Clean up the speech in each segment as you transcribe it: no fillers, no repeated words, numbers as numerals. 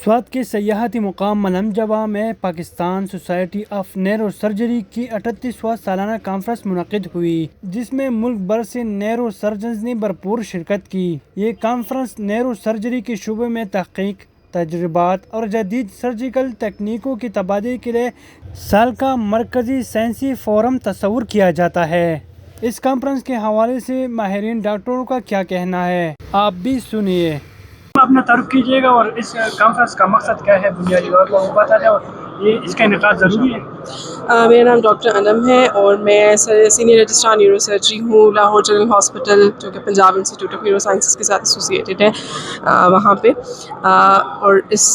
سوات کے سیاحتی مقام ملم جوا میں Pakistan society of narrow surgery کی 38واں سالانہ کانفرنس منعقد ہوئی، جس میں ملک بھر سے نیرو سرجنز نے بھرپور شرکت کی۔ یہ کانفرنس نیرو سرجری کے شعبے میں تحقیق، تجربات اور جدید سرجیکل تکنیکوں کے تبادلے کے لیے سال کا مرکزی سائنسی فورم تصور کیا جاتا ہے۔ اس کانفرنس کے حوالے سے ماہرین ڈاکٹروں کا کیا کہنا ہے، آپ بھی سنیے۔ اپنا تعارف کیجیے گا اور اس کانفرنس کا مقصد کیا ہے بنیادی طور پر بتا دیں، اور یہ اس کا انعقاد ضروری ہے۔ میرا نام ڈاکٹر انم ہے اور میں سینئر رجسٹرار نیورو سرجری ہوں لاہور جنرل ہاسپٹل، جو کہ Punjab institute of neuro sciences کے ساتھ ایسوسیٹیڈ ہے وہاں پہ۔ اور اس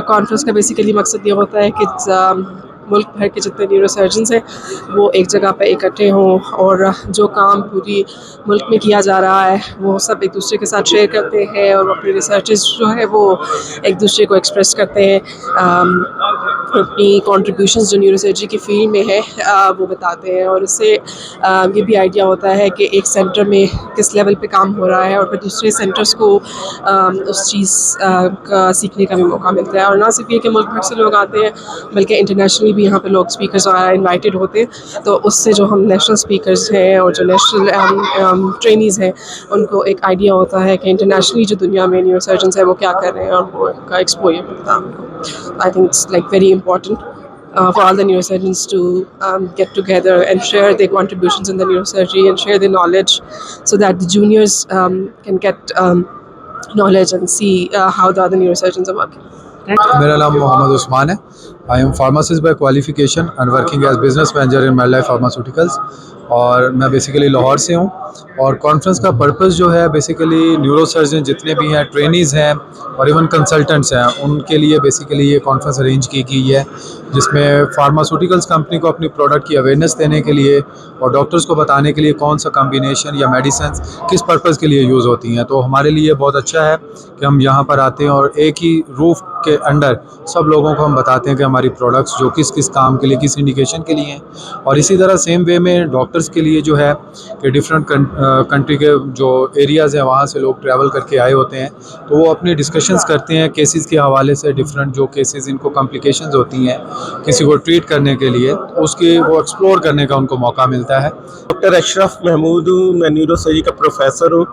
کانفرنس کا بیسیکلی مقصد یہ ہوتا ہے کہ ملک بھر کے جتنے نیورو سرجنز ہیں وہ ایک جگہ پہ اکٹھے ہوں اور جو کام پوری ملک میں کیا جا رہا ہے وہ سب ایک دوسرے کے ساتھ شیئر کرتے ہیں اور اپنی ریسرچز جو ہے وہ ایک دوسرے کو ایکسپریس کرتے ہیں، اپنی کنٹریبیوشنز جو نیورو سرجری کی فیلڈ میں ہے وہ بتاتے ہیں، اور اس سے یہ بھی آئیڈیا ہوتا ہے کہ ایک سینٹر میں کس لیول پہ کام ہو رہا ہے اور پھر دوسرے سینٹرز کو اس چیز کا سیکھنے کا بھی موقع ملتا ہے۔ اور نہ صرف یہ کہ ملک بھر سے لوگ آتے ہیں بلکہ انٹرنیشنلی بھی یہاں پہ لوگ اسپیکرز انوائٹیڈ ہوتے ہیں، تو اس سے جو ہم نیشنل اسپیکرز ہیں اور جو نیشنل ٹرینیز ہیں ان کو ایک آئیڈیا ہوتا ہے کہ انٹرنیشنلی جو دنیا میں نیورو سرجنز ہیں وہ کیا کر رہے ہیں، اور وہ کا ایکسپوجر ملتا ہے ہم کو۔ I think it's like very important for all the neurosurgeons to get together and share their contributions in the neurosurgery and share their knowledge so that the juniors can get knowledge and see how the other neurosurgeons are working. میرا نام محمد عثمان ہے۔ I am pharmacist by qualification and working as business manager in made life pharmaceuticals, اور میں basically Lahore سے ہوں۔ اور conference کا purpose جو ہے بیسیکلی نیورو سرجن جتنے بھی ہیں، ٹرینیز ہیں اور ایون کنسلٹنٹس ہیں، ان کے لیے بیسیکلی یہ کانفرنس ارینج کی گئی ہے، جس میں فارماسیوٹیکلس کمپنی کو اپنی پروڈکٹ کی اویئرنیس دینے کے لیے اور ڈاکٹرز کو بتانے کے لیے کون سا کمبینیشن یا میڈیسنس کس پرپز کے لیے یوز ہوتی ہیں۔ تو ہمارے لیے بہت اچھا ہے کہ ہم یہاں پر آتے ہیں اور ایک ہی روف کے انڈر سب لوگوں کو ہم بتاتے ہیں کہ ہماری پروڈکٹس جو کس کس کام کے لیے، کس انڈیکیشن کے لیے ہیں۔ اور اسی طرح سیم وے میں ڈاکٹرز کے لیے جو ہے کہ ڈفرینٹ کنٹری کے جو ایریاز ہیں وہاں سے لوگ ٹریول کر کے آئے ہوتے ہیں، تو وہ اپنی ڈسکشنز کرتے ہیں کیسز کے حوالے سے، ڈفرینٹ جو کیسز ان کو کمپلیکیشنز ہوتی ہیں کسی کو ٹریٹ کرنے کے لیے، اس کی وہ ایکسپلور کرنے کا ان کو موقع ملتا ہے۔ ڈاکٹر اشرف محمود ہوں، میں نیورو سرجری کا پروفیسر ہوں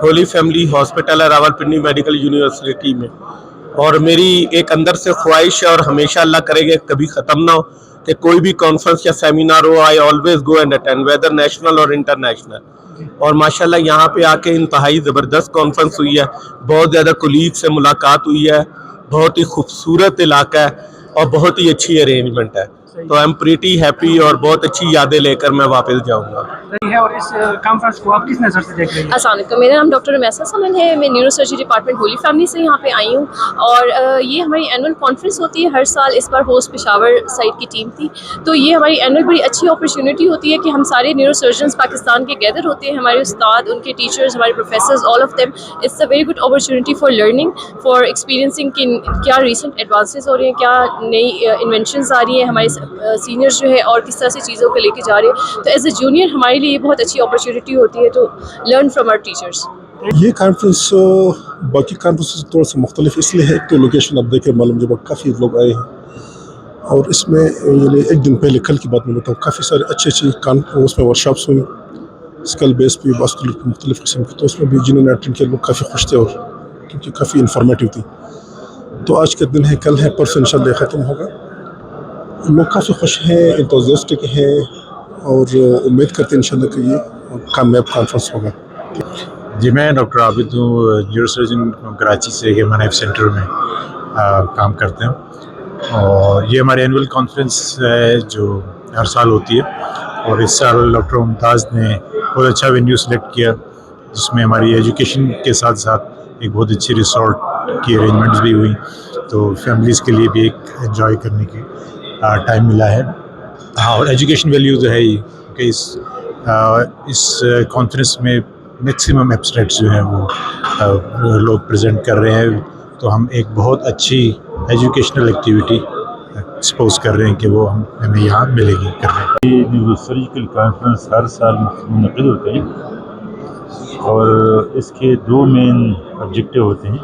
ہولی فیملی ہاسپٹل ہے راولپنڈی میڈیکل یونیورسٹی میں، اور میری ایک اندر سے خواہش ہے اور ہمیشہ اللہ کرے گا کبھی ختم نہ ہو کہ کوئی بھی کانفرنس یا seminar who, I always go and attend weather national اور انٹرنیشنل۔ اور ماشاءاللہ یہاں پہ آ کے انتہائی زبردست کانفرنس ہوئی ہے، بہت زیادہ کولیگ سے ملاقات ہوئی ہے، بہت ہی خوبصورت علاقہ ہے اور بہت ہی اچھی ارینجمنٹ ہے، تو آئی ایم پریٹی ہیپی اور بہت اچھی یادیں لے کر میں واپس جاؤں گا۔ اور اس کانفرنس کو آپ کس نظر سے دیکھ رہے ہیں؟ السلام علیکم، میرا نام ڈاکٹر رمیسہ سمن ہے، میں neuro surgery department Holy Family سے یہاں پہ آئی ہوں، اور یہ ہماری اینول کانفرنس ہوتی ہے ہر سال۔ اس بار ہوسٹ پشاور سائٹ کی ٹیم تھی، تو یہ ہماری اینول بڑی اچھی اپرچونیٹی ہوتی ہے کہ ہم سارے نیورو سرجنس پاکستان کے گیدر ہوتے ہیں، ہمارے استاد، ان کے ٹیچرز، ہمارے professors, all of them. It's a very good opportunity for learning, for experiencing کہ کیا ریسنٹ ایڈوانسز ہو رہے ہیں، کیا نئی انوینشنز آ رہی ہیں، ہمارے سینئرز جو ہے اور کس طرح سے چیزوں کو لے کے جا رہے ہیں۔ تو ایز اے جونیئر ہمارے لیے یہ بہت اچھی اپرچونیٹی ہوتی ہے to learn from our teachers. یہ کانفرنس باقی کانفرنس سے تھوڑا سا مختلف اس لیے ہے کہ لیکیشن اب دیکھیں معلوم جب کافی لوگ آئے ہیں، اور اس میں یعنی ایک دن پہلے کل کی بات میں بتاؤں کافی سارے اچھی اس میں ورکشاپس ہوئی اسکل بیس پہ باسکولر مختلف قسم کی، تو اس میں بھی جنہوں نے اٹینڈ کیا لوگ کافی خوش تھے اور کیونکہ کافی انفارمیٹیو تھی۔ تو آج کا دن ہے، کل ہے، پرسوں انشاءاللہ ختم ہوگا۔ لوگ کافی خوش ہیں، انتھوزیاسٹک ہیں، اور امید کرتے ہیں انشاءاللہ کہ یہ کامیاب کانفرنس ہوگا۔ جی میں ڈاکٹر عابد ہوں، نیورو سرجن کراچی سے ہیومن لائف سینٹر میں کام کرتے ہیں، اور یہ ہماری اینول کانفرنس ہے جو ہر سال ہوتی ہے، اور اس سال ڈاکٹر ممتاز نے بہت اچھا وینیو سلیکٹ کیا جس میں ہماری ایجوکیشن کے ساتھ ساتھ ایک بہت اچھی ریسورٹ کی ارینجمنٹس بھی ہوئی، تو فیملیز کے لیے بھی ایک انجوائے کرنے کی ٹائم ملا ہے۔ اور ایجوکیشن ویلیو جو ہے ہی کہ اس کانفرنس میں میکسیمم ایبسٹریکٹس جو ہیں وہ لوگ پریزنٹ کر رہے ہیں، تو ہم ایک بہت اچھی ایجوکیشنل ایکٹیویٹی ایکسپوز کر رہے ہیں کہ وہ ہمیں یہاں ملے گی کرنے۔ یہ نیورو سرجیکل کانفرنس ہر سال منعقد ہوتے ہیں، اور اس کے دو مین آبجیکٹیو ہوتے ہیں۔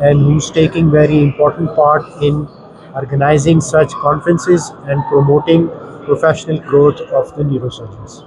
and who's taking very important part in organizing such conferences and promoting professional growth of the neurosurgeons.